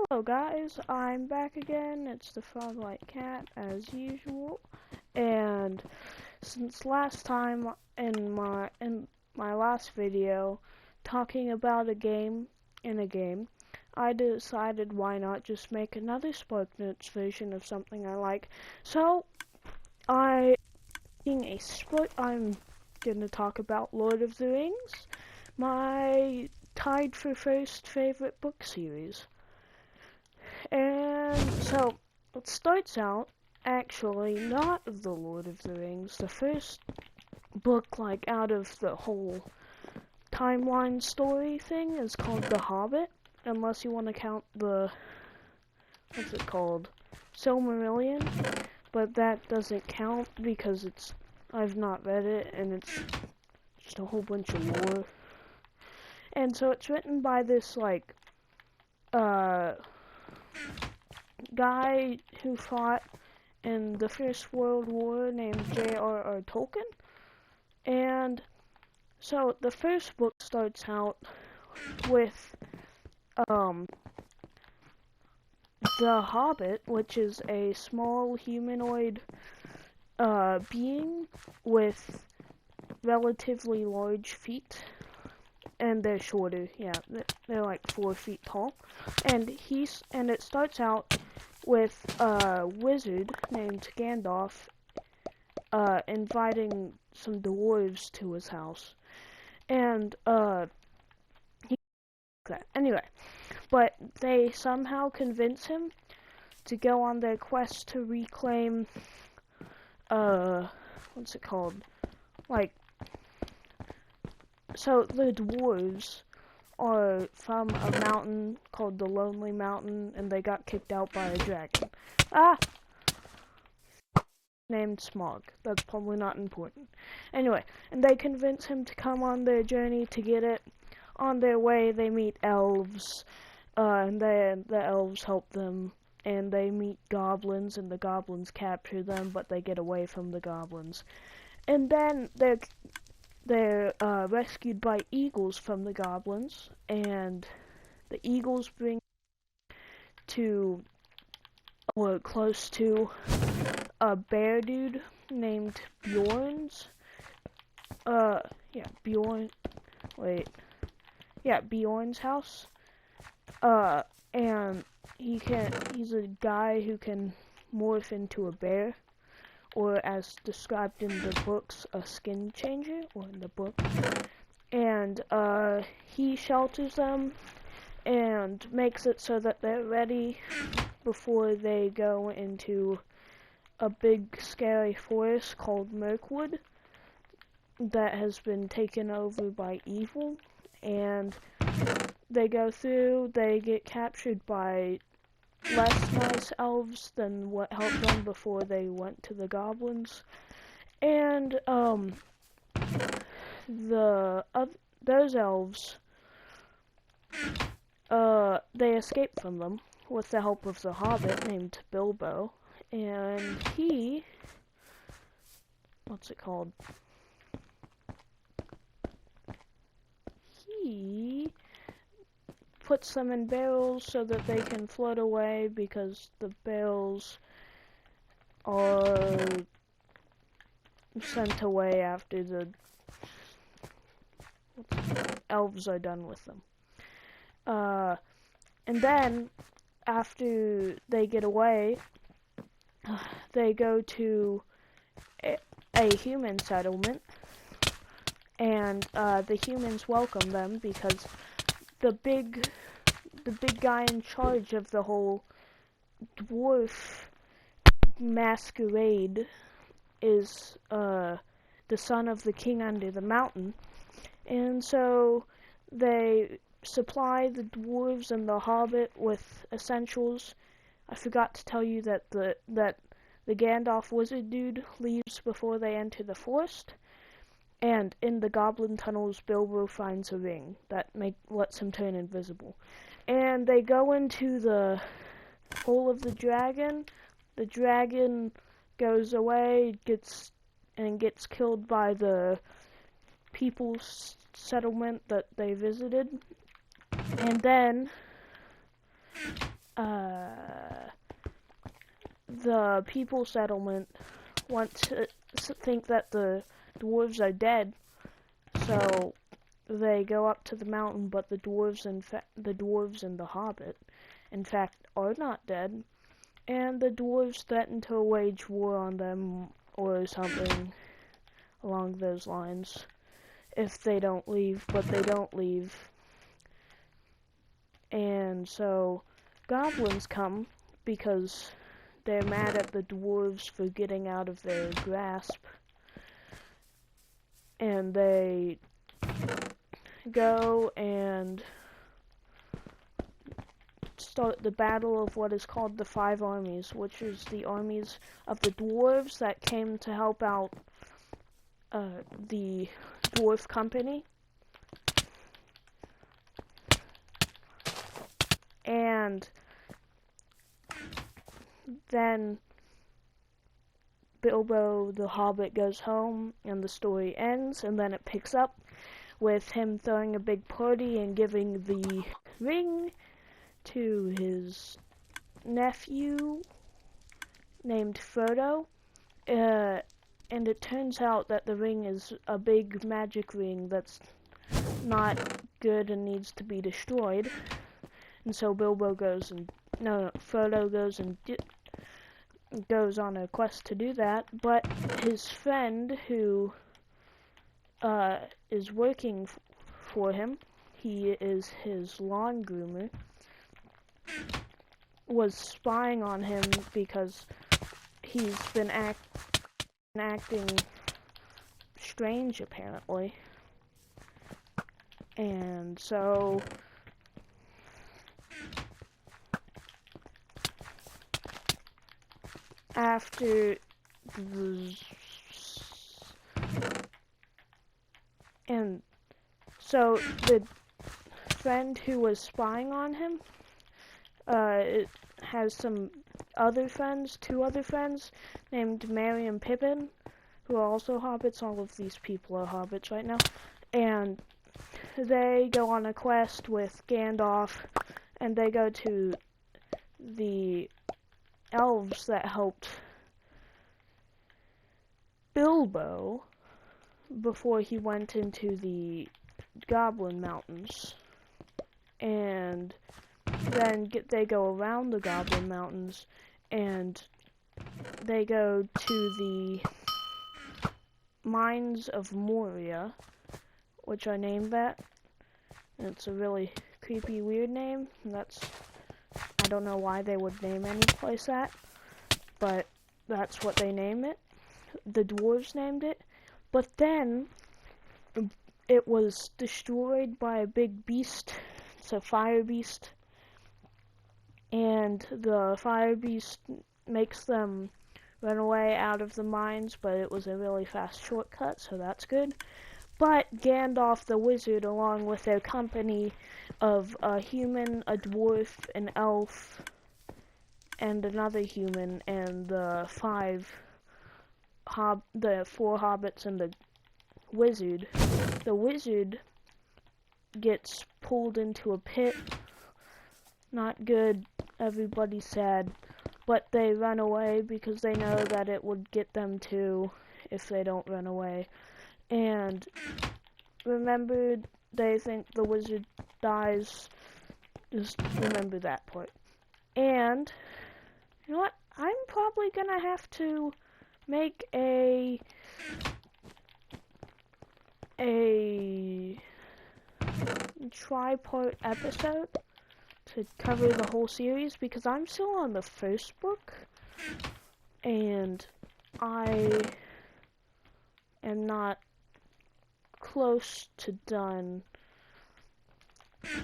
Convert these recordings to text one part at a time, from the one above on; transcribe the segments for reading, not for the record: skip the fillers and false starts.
Hello guys, I'm back again. It's the Frog White Cat as usual. And since last time in my last video talking about a game, I decided why not just make another SparkNotes version of something I like. So I'm gonna talk about Lord of the Rings, my tied for first favorite book series. And so it starts out actually not of the Lord of the Rings. The first book, like, out of the whole timeline story thing is called The Hobbit, unless you want to count the, what's it called, Silmarillion, but that doesn't count because I've not read it and it's just a whole bunch of lore. And so it's written by this, like, guy who fought in the First World War named J.R.R. Tolkien. And so the first book starts out with the Hobbit, which is a small humanoid being with relatively large feet. And they're shorter, yeah, they're like 4 feet tall. And it starts out with a wizard named Gandalf inviting some dwarves to his house. And anyway, but they somehow convince him to go on their quest to reclaim what's it called? Like, so the dwarves are from a mountain called the Lonely Mountain, and they got kicked out by a dragon. Named Smog. That's probably not important. Anyway, and they convince him to come on their journey to get it. On their way, they meet elves, and the elves help them, and they meet goblins, and the goblins capture them, but they get away from the goblins. And then they're rescued by eagles from the goblins, and the eagles bring to, or close to, a bear dude named Bjorn's, Bjorn's house, and he's a guy who can morph into a bear, or as described in the books, a skin changer, or in the book. And he shelters them and makes it so that they're ready before they go into a big scary forest called Mirkwood that has been taken over by evil. And they go through, they get captured by less nice elves than what helped them before they went to the goblins, and those elves, they escape from them with the help of the Hobbit named Bilbo, and he puts them in barrels so that they can float away, because the barrels are sent away after the elves are done with them. And then, after they get away, they go to a human settlement, and the humans welcome them because the big guy in charge of the whole dwarf masquerade is the son of the king under the mountain, and so they supply the dwarves and the Hobbit with essentials. I forgot to tell you that the Gandalf wizard dude leaves before they enter the forest. And in the goblin tunnels, Bilbo finds a ring that lets him turn invisible. And they go into the hole of the dragon. The dragon goes away, gets killed by the people's settlement that they visited. And then the people settlement want to think that the dwarves are dead, so they go up to the mountain, but the dwarves and the Hobbit, in fact, are not dead, and the dwarves threaten to wage war on them or something along those lines if they don't leave, but they don't leave. And so goblins come because they're mad at the dwarves for getting out of their grasp, and they go and start the battle of what is called the Five Armies, which is the armies of the dwarves that came to help out the dwarf company, and then Bilbo the Hobbit goes home and the story ends, and then it picks up with him throwing a big party and giving the ring to his nephew named Frodo, and it turns out that the ring is a big magic ring that's not good and needs to be destroyed, and so Frodo goes on a quest to do that, but his friend who is working for him, he is his lawn groomer, was spying on him because he's been acting strange apparently, and so after the friend who was spying on him it has two other friends named Merry and Pippin, who are also hobbits. All of these people are hobbits right now, and they go on a quest with Gandalf, and they go to the elves that helped Bilbo before he went into the Goblin Mountains, and then they go around the Goblin Mountains, and they go to the Mines of Moria, which I named that. It's a really creepy, weird name. I don't know why they would name any place that, but that's what they name it. The dwarves named it, but then it was destroyed by a big beast. It's a fire beast, and the fire beast makes them run away out of the mines, but it was a really fast shortcut, so that's good. But Gandalf the wizard, along with their company of a human, a dwarf, an elf, and another human, and the four hobbits and the wizard gets pulled into a pit. Not good, everybody's sad, but they run away because they know that it would get them too if they don't run away. And remember, they think the wizard dies. Just remember that part. And you know what? I'm probably gonna have to make a tri-part episode to cover the whole series, because I'm still on the first book and I am not close to done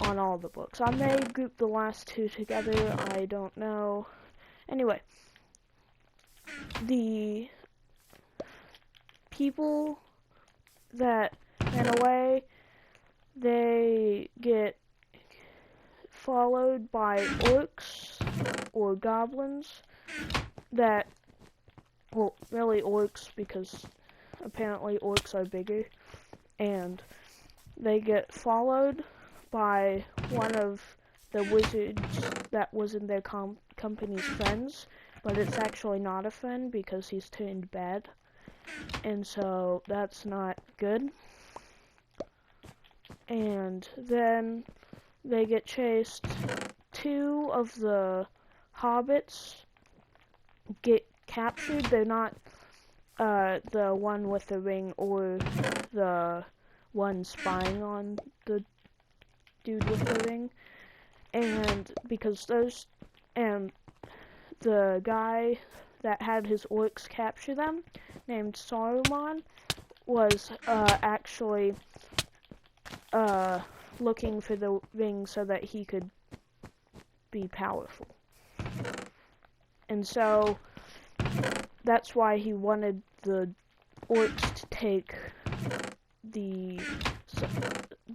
on all the books. I may group the last two together, I don't know. Anyway, the people that ran away, they get followed by orcs or goblins that, well, really orcs, because apparently orcs are bigger, and they get followed by one of the wizards that was in their company's friends, but it's actually not a friend because he's turned bad. And so that's not good. And then they get chased. 2 of the hobbits get captured. They're not the one with the ring or the one spying on the dude with the ring. And because and the guy that had his orcs capture them, named Saruman, was actually looking for the ring so that he could be powerful. And so that's why he wanted the orcs to take the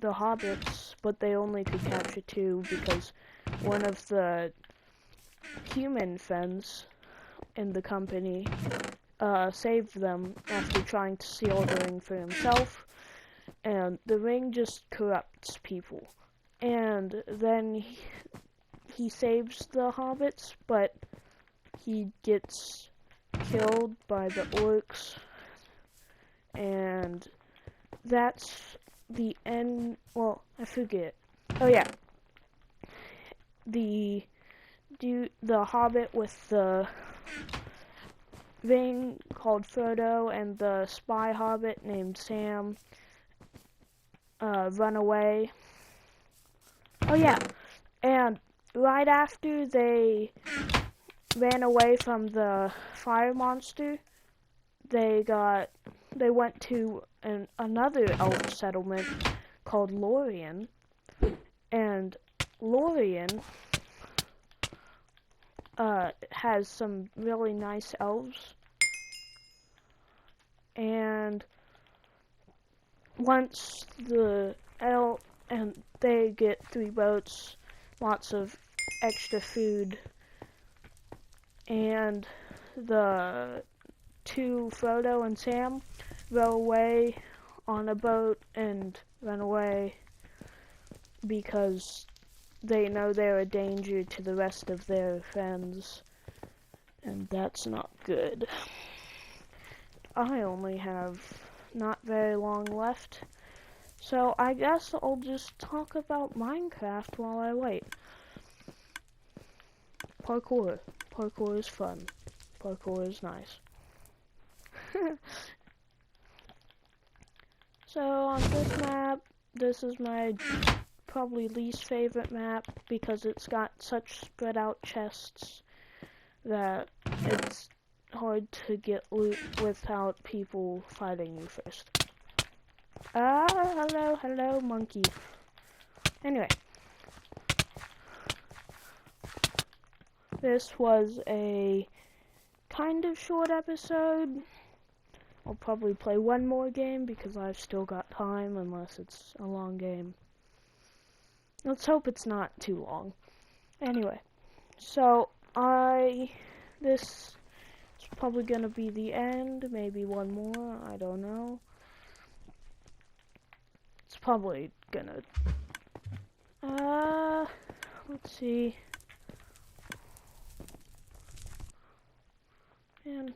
hobbits, but they only could capture 2 because one of the human friends in the company saved them after trying to steal the ring for himself. And the ring just corrupts people. And then he saves the hobbits, but he gets killed by the orcs. And that's the end. Well, I forget. Oh yeah. The hobbit with the ring called Frodo and the spy hobbit named Sam run away. Oh yeah, and right after they ran away from the fire monster, they went to another elf settlement called Lorien, and Lorien has some really nice elves. And once and they get 3 boats, lots of extra food, and the 2, Frodo and Sam, row away on a boat and run away because they know they're a danger to the rest of their friends, and that's not good. I only have not very long left, so I guess I'll just talk about Minecraft while I wait. Parkour. Parkour is fun. Parkour is nice. So on this map, this is my probably least favorite map because it's got such spread out chests that it's hard to get loot without people fighting you first. Hello, monkey. Anyway, this was a kind of short episode. I'll probably play one more game because I've still got time unless it's a long game. Let's hope it's not too long. Anyway, so this is probably gonna be the end, maybe one more, I don't know. It's probably gonna, let's see. And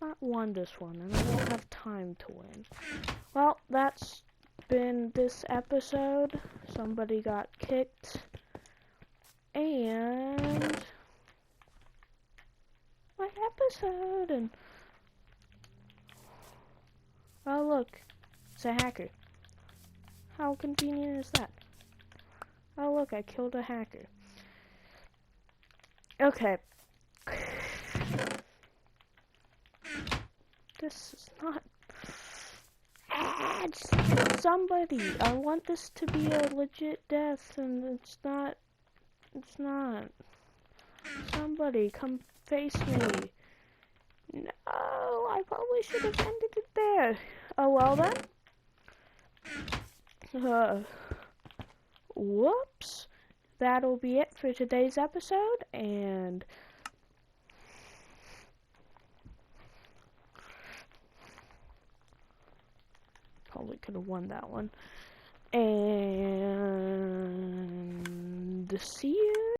not won this one, and I don't have time to win. Well, that's been this episode. Somebody got kicked, and my episode, and oh look, it's a hacker. How convenient is that? Oh look, I killed a hacker. Okay. This is not somebody. I want this to be a legit death, and it's not. It's not. Somebody come face me. No, I probably should have ended it there. Oh well then. Whoops. That'll be it for today's episode, and probably could have won that one. And see you